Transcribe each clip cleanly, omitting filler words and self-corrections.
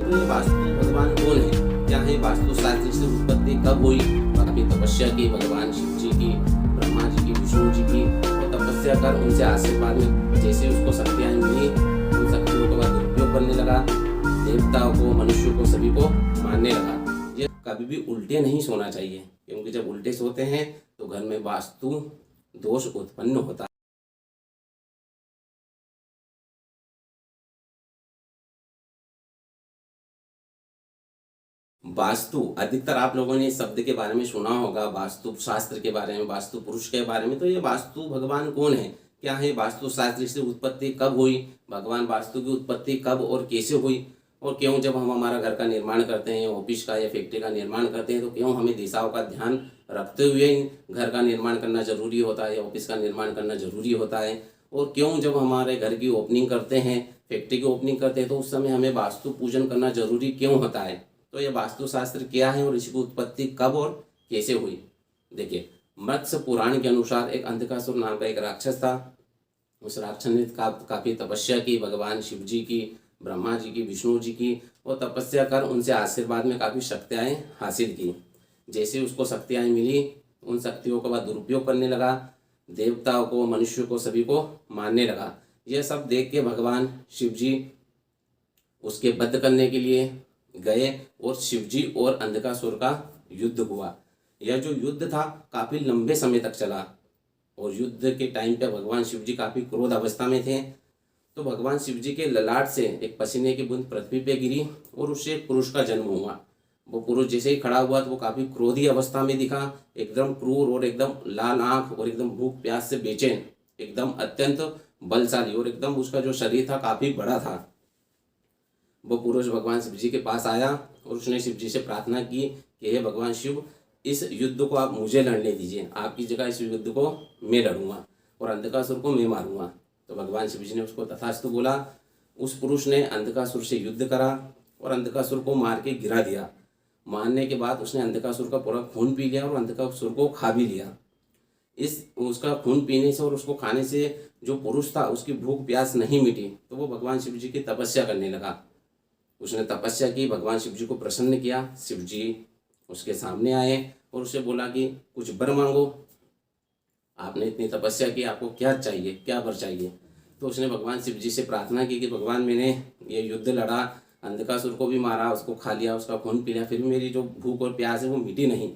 तो ये वास्तु भगवान कौन है, क्या है, वास्तु शास्त्र से उत्पत्ति कब हुई, काफी तपस्या की भगवान शिव जी की, ब्रह्मा जी की, विष्णु जी की, और तपस्या कर उनसे आशीर्वाद में जैसे उसको शक्तियां मिली उन शक्तियों का दुरुपयोग करने लगा, देवताओं को, मनुष्यों को, सभी को मारने लगा। ये कभी भी उल्टे नहीं सोना चाहिए, क्योंकि जब उल्टे सोते हैं तो घर में वास्तु दोष उत्पन्न होता है। वास्तु, अधिकतर आप लोगों ने इस शब्द के बारे में सुना होगा, वास्तु शास्त्र के बारे में, वास्तु पुरुष के बारे में। तो ये वास्तु भगवान कौन है, क्या है, वास्तु शास्त्र से उत्पत्ति कब हुई, भगवान वास्तु की उत्पत्ति कब और कैसे हुई, और क्यों जब हम हमारा घर का निर्माण करते हैं, ऑफिस का या फैक्ट्री का निर्माण करते हैं, तो क्यों हमें दिशाओं का ध्यान रखते हुए घर का निर्माण करना जरूरी होता है, ऑफिस का निर्माण करना जरूरी होता है, और क्यों जब हमारे घर की ओपनिंग करते हैं, फैक्ट्री की ओपनिंग करते हैं, तो उस समय हमें वास्तु पूजन करना जरूरी क्यों होता है। तो ये वास्तुशास्त्र क्या है और इसकी उत्पत्ति कब और कैसे हुई। देखिए, मत्स्य पुराण के अनुसार एक अंधकासुर नाम का एक राक्षस था। उस राक्षस ने काफी तपस्या की भगवान शिव जी की, ब्रह्मा जी की, विष्णु जी की, और तपस्या कर उनसे आशीर्वाद में काफी शक्तियां हासिल की। जैसे उसको शक्तियां मिली उन शक्तियों का वह दुरुपयोग करने लगा, देवताओं को, मनुष्यों को, सभी को मारने लगा। यह सब देख के भगवान शिव जी उसके वध करने के लिए गए और शिवजी और अंधकासुर का युद्ध हुआ। यह जो युद्ध था काफी लंबे समय तक चला, और युद्ध के टाइम पे भगवान शिव जी काफी क्रोध अवस्था में थे। तो भगवान शिव जी के ललाट से एक पसीने की बूंद पृथ्वी पे गिरी और उससे एक पुरुष का जन्म हुआ। वो पुरुष जैसे ही खड़ा हुआ तो वो काफी क्रोधी अवस्था में दिखा, एकदम क्रूर और एकदम लाल आंख और एकदम भूख प्यास से बेचैन, एकदम अत्यंत बलशाली, और एकदम उसका जो शरीर था काफी बड़ा था। वो पुरुष भगवान शिव जी के पास आया और उसने शिव जी से प्रार्थना की कि हे भगवान शिव, इस युद्ध को आप मुझे लड़ने दीजिए, आपकी जगह इस युद्ध को मैं लड़ूंगा और अंधकासुर को मैं मारूंगा। तो भगवान शिव जी ने उसको तथास्तु बोला। उस पुरुष ने अंधकासुर से युद्ध करा और अंधकासुर को मार के गिरा दिया। मारने के बाद उसने अंधकासुर का पूरा खून पी लिया और अंधकासुर को खा भी लिया। इस उसका खून पीने से और उसको खाने से जो पुरुष था उसकी भूख प्यास नहीं मिटी, तो वो भगवान शिव जी की तपस्या करने लगा। उसने तपस्या की, भगवान शिव जी को प्रसन्न किया। शिव जी उसके सामने आए और उसे बोला कि कुछ वर मांगो, आपने इतनी तपस्या की, आपको क्या चाहिए, क्या वर चाहिए। तो उसने भगवान शिव जी से प्रार्थना की कि भगवान, मैंने ये युद्ध लड़ा, अंधकासुर को भी मारा, उसको खा लिया, उसका खून पी लिया, फिर भी मेरी जो भूख और प्यास है वो मिटी नहीं।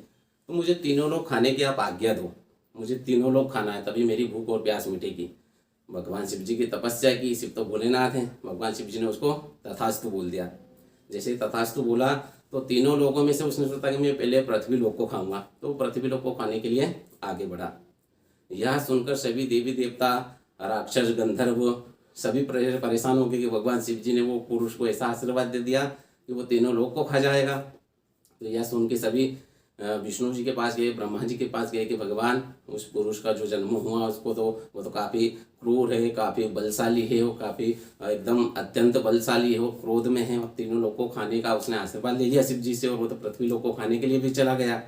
तो मुझे तीनों लोग खाने की आप आज्ञा दो, मुझे तीनों लोग खाना है, तभी मेरी भूख और प्यास मिटेगी। भगवान शिव जी की तपस्या की, शिव तो भोलेनाथ हैं, भगवान शिव जी ने उसको तथास्तु बोल दिया। जैसे तथास्तु बोला तो तीनों लोगों में से उसने सोचा कि मैं पहले पृथ्वी लोक को खाऊंगा, तो पृथ्वी लोक को खाने के लिए आगे बढ़ा। यह सुनकर सभी देवी देवता, राक्षस, गंधर्व सभी परेशान हो गए कि भगवान शिव जी ने वो पुरुष को ऐसा आशीर्वाद दे दिया कि वो तीनों लोक को खा जाएगा। तो यह सुन के सभी विष्णु जी के पास गए, ब्रह्मा जी के पास गए कि भगवान, उस पुरुष का जो जन्म हुआ उसको तो वो तो काफ़ी क्रूर है, काफ़ी बलशाली है, वो काफ़ी एकदम अत्यंत बलशाली है, वो क्रोध में है, और तीनों लोग को खाने का उसने आशीर्वाद ले लिया शिव जी से, और वो तो पृथ्वी लोक को खाने के लिए भी चला गया।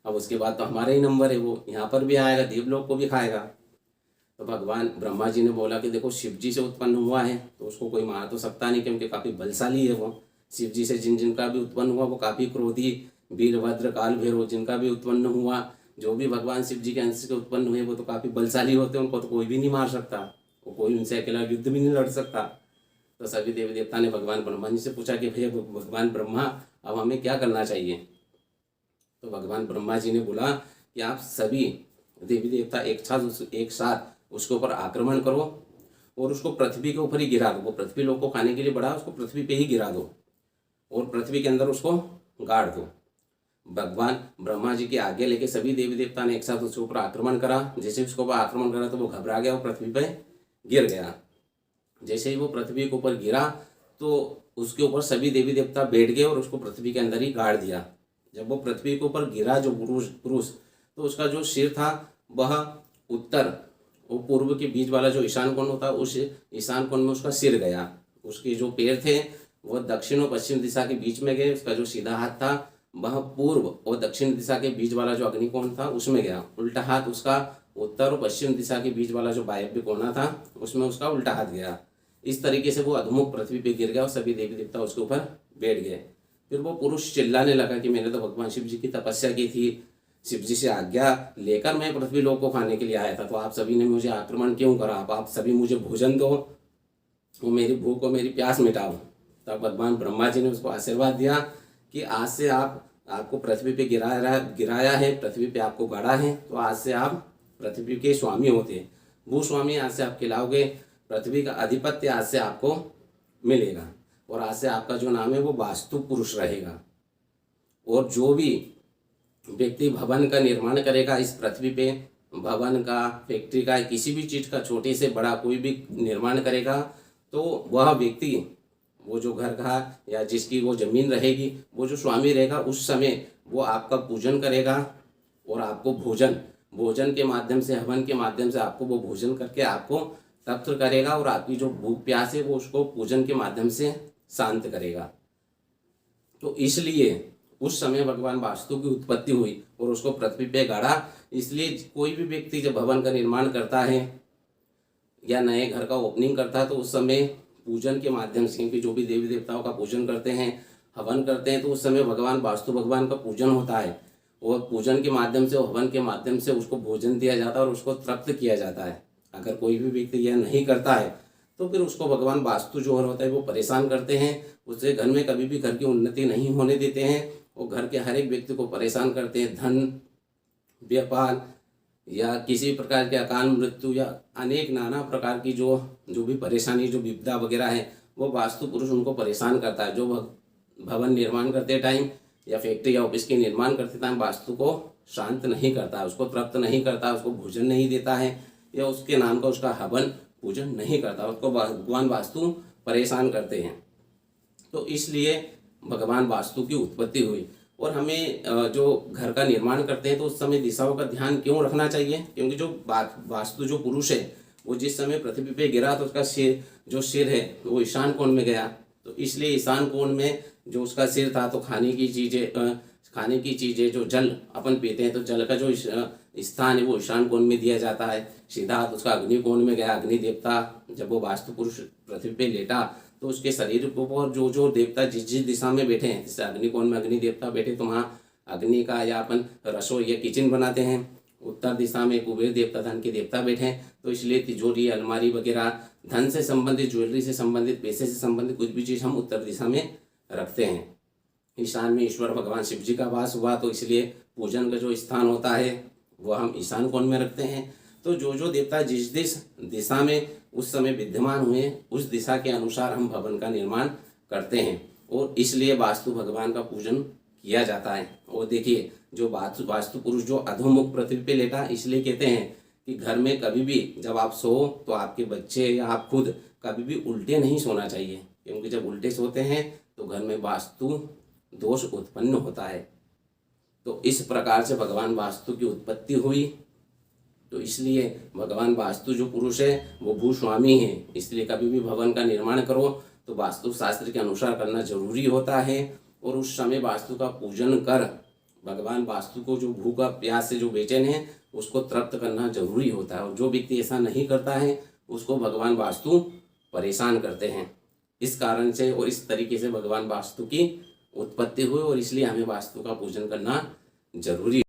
अब उसके बाद तो हमारा ही नंबर है, वो यहाँ पर भी आएगा, देवलोक को भी खाएगा। तो भगवान ब्रह्मा जी ने बोला कि देखो, शिव जी से उत्पन्न हुआ है तो उसको कोई मार तो सकता नहीं, क्योंकि काफ़ी बलशाली है वो। शिव जी से जिनका भी उत्पन्न हुआ वो काफ़ी क्रोधी, वीरभद्र, काल भैरव जिनका भी उत्पन्न हुआ, जो भी भगवान शिव जी के अंश से उत्पन्न हुए वो तो काफ़ी बलशाली होते हैं, उनको तो कोई भी नहीं मार सकता, वो कोई उनसे अकेला युद्ध भी नहीं लड़ सकता। तो सभी देवी देवता ने भगवान ब्रह्मा जी से पूछा कि भैया भगवान ब्रह्मा, अब हमें क्या करना चाहिए। तो भगवान ब्रह्मा जी ने बोला कि आप सभी देवी देवता एक साथ उसके ऊपर आक्रमण करो और उसको पृथ्वी के ऊपर ही गिरा दो। वो पृथ्वी लोग को खाने के लिए बढ़ा, उसको पृथ्वी पे ही गिरा दो और पृथ्वी के अंदर उसको गाड़ दो। भगवान ब्रह्मा जी की आज्ञा लेके सभी देवी देवता ने एक साथ उसके ऊपर आक्रमण करा। जैसे उसके ऊपर आक्रमण करा तो वो घबरा गया और पृथ्वी पे गिर गया। जैसे ही वो पृथ्वी के ऊपर गिरा तो उसके ऊपर सभी देवी देवता बैठ गए और उसको पृथ्वी के अंदर ही गाड़ दिया। जब वो पृथ्वी के ऊपर गिरा जो पुरुष तो उसका जो सिर था वह उत्तर और पूर्व के बीच वाला जो ईशान कोण होता है उस ईशान कोण में उसका सिर गया। उसके जो पैर थे वह दक्षिण और पश्चिम दिशा के बीच में गए। उसका जो सीधा हाथ था वह पूर्व और दक्षिण दिशा के बीच वाला जो अग्निकोण था उसमें गया। उल्टा हाथ उसका उत्तर और पश्चिम दिशा के बीच वाला जो वायव्य कोना था उसमें उसका उल्टा हाथ गया। इस तरीके से वो अधोमुख पृथ्वी पे गिर गया और सभी देवी देवता उसके ऊपर बैठ गए। फिर वो पुरुष चिल्लाने लगा कि मैंने तो भगवान शिव जी की तपस्या की थी, शिव जी से आज्ञा लेकर मैं पृथ्वी लोक को खाने के लिए आया था, तो आप सभी ने मुझे आक्रमण क्यों करा? आप सभी मुझे भोजन दो, वो मेरी भूख और मेरी प्यास मिटाओ। तब भगवान ब्रह्मा जी ने उसको आशीर्वाद दिया कि आज से आपको पृथ्वी पे गिराया है, पृथ्वी पे आपको गाड़ा है, तो आज से आप पृथ्वी के स्वामी होते हैं, भूस्वामी आज से आप खिलाओगे, पृथ्वी का आधिपत्य आज से आपको मिलेगा, और आज से आपका जो नाम है वो वास्तु पुरुष रहेगा। और जो भी व्यक्ति भवन का निर्माण करेगा इस पृथ्वी पे, भवन का, फैक्ट्री का, किसी भी चीज़ का, छोटे से बड़ा कोई भी निर्माण करेगा, तो वह व्यक्ति, वो जो घर का या जिसकी वो जमीन रहेगी, वो जो स्वामी रहेगा, उस समय वो आपका पूजन करेगा और आपको भोजन के माध्यम से, हवन के माध्यम से आपको वो भोजन करके आपको तृप्त करेगा, और आपकी जो भूख प्यास है वो उसको पूजन के माध्यम से शांत करेगा। तो इसलिए उस समय भगवान वास्तु की उत्पत्ति हुई और उसको पृथ्वी पे गाड़ा। इसलिए कोई भी व्यक्ति जब भवन का निर्माण करता है या नए घर का ओपनिंग करता है, तो उस समय पूजन के माध्यम से, क्योंकि जो भी देवी देवताओं का पूजन करते हैं, हवन करते हैं, तो उस समय भगवान वास्तु भगवान का पूजन होता है, और पूजन के माध्यम से, हवन के माध्यम से उसको भोजन दिया जाता है और उसको तृप्त किया जाता है। अगर कोई भी व्यक्ति यह नहीं करता है तो फिर उसको भगवान वास्तु जो होता है वो परेशान करते हैं, उससे घर में कभी भी घर की उन्नति नहीं होने देते हैं, और घर के हर एक व्यक्ति को परेशान करते हैं। धन, व्यापार या किसी प्रकार के अकाल मृत्यु या अनेक नाना प्रकार की जो भी परेशानी, जो विपदा वगैरह है, वो वास्तु पुरुष उनको परेशान करता है। जो भवन निर्माण करते टाइम या फैक्ट्री या ऑफिस के निर्माण करते टाइम वास्तु को शांत नहीं करता, उसको तृप्त नहीं करता, उसको भोजन नहीं देता है, या उसके नाम का उसका हवन पूजन नहीं करता, उसको भगवान वास्तु परेशान करते हैं। तो इसलिए भगवान वास्तु की उत्पत्ति हुई। और हमें जो घर का निर्माण करते हैं तो उस समय दिशाओं का ध्यान क्यों रखना चाहिए? क्योंकि जो वास्तु जो पुरुष है वो जिस समय पृथ्वी पे गिरा तो उसका सिर है वो ईशान कोण में गया, तो इसलिए ईशान कोण में जो उसका सिर था, तो खाने की चीज़ें जो जल अपन पीते हैं, तो जल का जो स्थान है वो ईशान कोण में दिया जाता है। सीधा हाथ उसका अग्नि कोण में गया। अग्नि देवता जब वो वास्तु पुरुष पृथ्वी पे लेटा तो उसके शरीर को और जो देवता जिस दिशा में बैठे हैं, जैसे अग्नि कोण में अग्नि देवता बैठे तो वहाँ अग्नि का या अपन रसोई या किचन बनाते हैं। उत्तर दिशा में कुबेर देवता धन के देवता बैठे हैं, तो इसलिए तिजोरी, अलमारी वगैरह, धन से संबंधित, ज्वेलरी से संबंधित, पैसे से संबंधित कुछ भी चीज़ हम उत्तर दिशा में रखते हैं। ईशान में ईश्वर भगवान शिव जी का वास हुआ, तो इसलिए पूजन का जो स्थान होता है वो हम ईशान कोण में रखते हैं। तो जो देवता जिस दिशा में उस समय विद्यमान हुए, उस दिशा के अनुसार हम भवन का निर्माण करते हैं, और इसलिए वास्तु भगवान का पूजन किया जाता है। और देखिए, जो वास्तु पुरुष जो अधोमुख पृथ्वी पे लेटा, इसलिए कहते हैं कि घर में कभी भी जब आप सो तो आपके बच्चे या आप खुद कभी भी उल्टे नहीं सोना चाहिए, क्योंकि जब उल्टे सोते हैं तो घर में वास्तु दोष उत्पन्न होता है। तो इस प्रकार से भगवान वास्तु की उत्पत्ति हुई। तो इसलिए भगवान वास्तु जो पुरुष है वो भूस्वामी है, इसलिए कभी भी भवन का निर्माण करो तो वास्तु शास्त्र के अनुसार करना जरूरी होता है। और उस समय वास्तु का पूजन कर भगवान वास्तु को, जो भूखा प्यास से जो बेचैन है, उसको तृप्त करना जरूरी होता है। और जो व्यक्ति ऐसा नहीं करता है उसको भगवान वास्तु परेशान करते हैं। इस कारण से और इस तरीके से भगवान वास्तु की उत्पत्ति हुई, और इसलिए हमें वास्तु का पूजन करना जरूरी